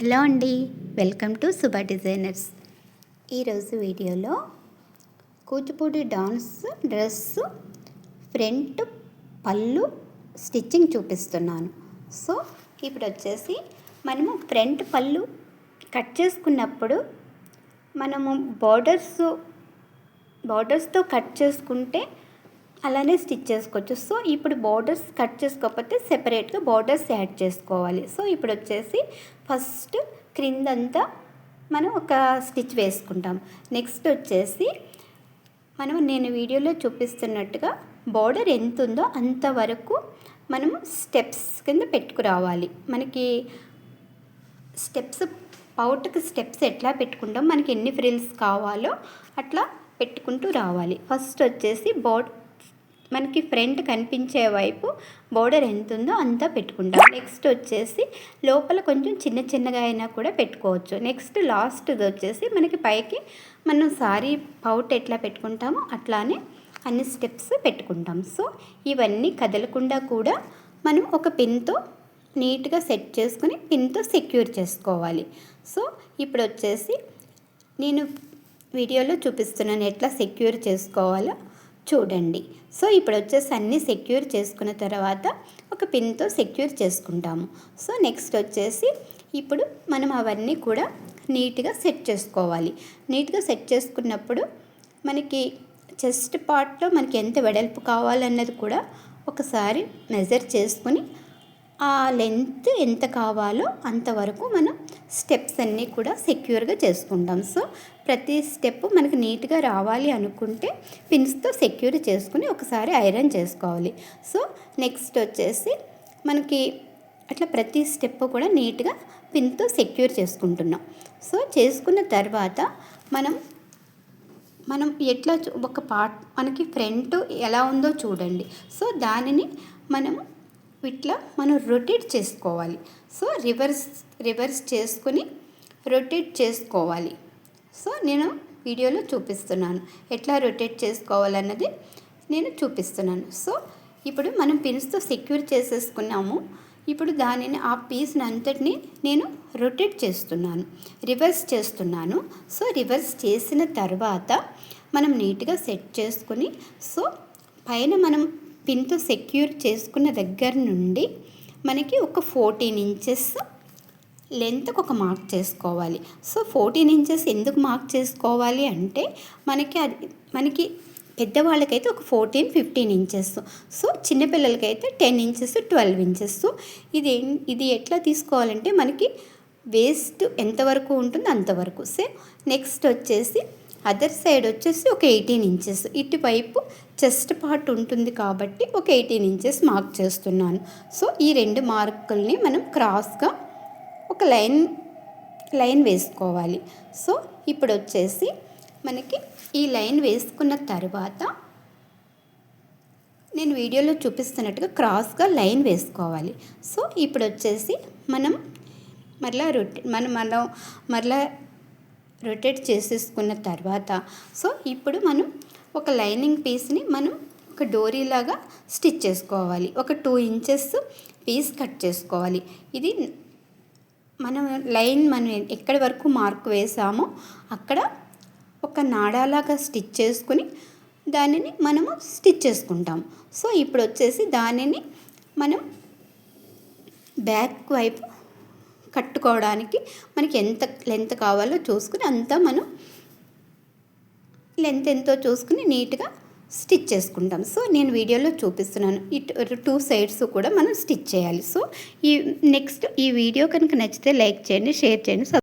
Hello అండి, welcome to Subha designers. ఈరోజు వీడియోలో కూచిపూడి డాన్స్ డ్రెస్ ఫ్రంట్ పళ్ళు స్టిచ్చింగ్ చూపిస్తున్నాను. సో ఇప్పుడు వచ్చేసి మనము ఫ్రంట్ పళ్ళు కట్ చేసుకున్నప్పుడు మనము బార్డర్స్తో కట్ చేసుకుంటే అలానే స్టిచ్ చేసుకోవచ్చు. సో ఇప్పుడు బార్డర్స్ కట్ చేసుకోకపోతే సెపరేట్గా బార్డర్స్ యాడ్ చేసుకోవాలి. సో ఇప్పుడు వచ్చేసి ఫస్ట్ క్రిందంతా మనం ఒక స్టిచ్ వేసుకుంటాం. నెక్స్ట్ వచ్చేసి నేను వీడియోలో చూపిస్తున్నట్టుగా బార్డర్ ఎంత ఉందో అంతవరకు మనము స్టెప్స్ కింద పెట్టుకురావాలి. మనకి స్టెప్స్ పౌట్కి స్టెప్స్ ఎట్లా పెట్టుకుంటాం, మనకి ఎన్ని ఫ్రిల్స్ కావాలో అట్లా పెట్టుకుంటూ రావాలి. ఫస్ట్ వచ్చేసి మనకి ఫ్రంట్ కనిపించే వైపు బోర్డర్ ఎంత ఉందో అంతా పెట్టుకుంటాం. నెక్స్ట్ వచ్చేసి లోపల కొంచెం చిన్నగా అయినా కూడా పెట్టుకోవచ్చు. నెక్స్ట్ లాస్ట్ది వచ్చేసి మనకి పైకి మనం సారీ పౌట్ ఎట్లా పెట్టుకుంటామో అట్లానే అన్ని స్టెప్స్ పెట్టుకుంటాం. సో ఇవన్నీ కదలకుండా కూడా మనం ఒక పిన్తో నీట్గా సెట్ చేసుకుని పిన్తో సెక్యూర్ చేసుకోవాలి. సో ఇప్పుడు వచ్చేసి నేను వీడియోలో చూపిస్తున్నాను ఎట్లా సెక్యూర్ చేసుకోవాలో చూడండి. సో ఇప్పుడు వచ్చేసి అన్నీ సెక్యూర్ చేసుకున్న తర్వాత ఒక పిన్తో సెక్యూర్ చేసుకుంటాము. సో నెక్స్ట్ వచ్చేసి ఇప్పుడు మనం అవన్నీ కూడా నీట్గా సెట్ చేసుకోవాలి. నీట్గా సెట్ చేసుకున్నప్పుడు మనకి చెస్ట్ పార్ట్లో మనకి ఎంత వెడల్పు కావాలన్నది కూడా ఒకసారి మెజర్ చేసుకుని ఆ లెంత్ ఎంత కావాలో అంతవరకు మనం స్టెప్స్ అన్నీ కూడా సెక్యూర్గా చేసుకుంటాం. సో ప్రతి స్టెప్ మనకి నీట్గా రావాలి అనుకుంటే పిన్స్తో సెక్యూర్ చేసుకుని ఒకసారి ఐరన్ చేసుకోవాలి. సో నెక్స్ట్ వచ్చేసి మనకి అట్లా ప్రతి స్టెప్ కూడా నీట్గా పిన్తో సెక్యూర్ చేసుకుంటున్నాం. సో చేసుకున్న తర్వాత మనం ఎట్లా ఒక పార్ట్ మనకి ఫ్రంట్ ఎలా ఉందో చూడండి. సో దానిని మనం రొటేట్ చేసుకోవాలి. సో రివర్స్ చేసుకుని రొటేట్ చేసుకోవాలి. సో నేను వీడియోలో చూపిస్తున్నాను ఎట్లా రొటేట్ చేసుకోవాలన్నది నేను చూపిస్తున్నాను. సో ఇప్పుడు మనం పిన్స్తో సెక్యూర్ చేసేసుకున్నాము. ఇప్పుడు దానిని ఆ పీస్ని అంతటిని నేను రొటేట్ చేస్తున్నాను, రివర్స్ చేస్తున్నాను. సో రివర్స్ చేసిన తర్వాత మనం నీట్గా సెట్ చేసుకుని సో పైన మనం పిన్తో సెక్యూర్ చేసుకున్న దగ్గర నుండి మనకి ఒక 14 ఇంచెస్ లెంత్కి ఒక మార్క్ చేసుకోవాలి. సో 14 ఇంచెస్ ఎందుకు మార్క్ చేసుకోవాలి అంటే మనకి పెద్దవాళ్ళకైతే ఒక 14-15 ఇంచెస్, సో చిన్నపిల్లలకైతే 10 ఇంచెస్ 12 ఇంచెస్. ఇది ఎట్లా తీసుకోవాలంటే మనకి వేస్ట్ ఎంతవరకు ఉంటుందో అంతవరకు. సో నెక్స్ట్ వచ్చేసి అదర్ సైడ్ వచ్చేసి ఒక 18 ఇంచెస్ ఇటువైపు చెస్ట్ పార్ట్ ఉంటుంది కాబట్టి ఒక 18 ఇంచెస్ మార్క్ చేస్తున్నాను. సో ఈ రెండు మార్కుల్ని మనం క్రాస్గా ఒక లైన్ వేసుకోవాలి. సో ఇప్పుడు వచ్చేసి మనకి ఈ లైన్ వేసుకున్న తర్వాత నేను వీడియోలో చూపిస్తున్నట్టుగా క్రాస్గా లైన్ వేసుకోవాలి. సో ఇప్పుడు వచ్చేసి మనం మరలా రొటేట్ చేసేసుకున్న తర్వాత సో ఇప్పుడు మనం ఒక లైనింగ్ పీస్ని మనం ఒక డోరీలాగా స్టిచ్ చేసుకోవాలి. ఒక 2 ఇంచెస్ పీస్ కట్ చేసుకోవాలి. ఇది మనం ఎక్కడి వరకు మార్క్ వేసామో అక్కడ ఒక నాడాలాగా స్టిచ్ చేసుకుని దానిని మనము స్టిచ్ చేసుకుంటాం. సో ఇప్పుడు వచ్చేసి దానిని మనం బ్యాక్ వైపు కట్టుకోవడానికి మనకి ఎంత లెంత్ కావాలో చూసుకుని అంతా మనం లెంత్ ఎంతో చూసుకుని నీట్గా స్టిచ్ చేసుకుంటాం. సో నేను వీడియోలో చూపిస్తున్నాను. 2 సైడ్స్ కూడా మనం స్టిచ్ చేయాలి. సో ఈ వీడియో కనుక నచ్చితే లైక్ చేయండి, షేర్ చేయండి.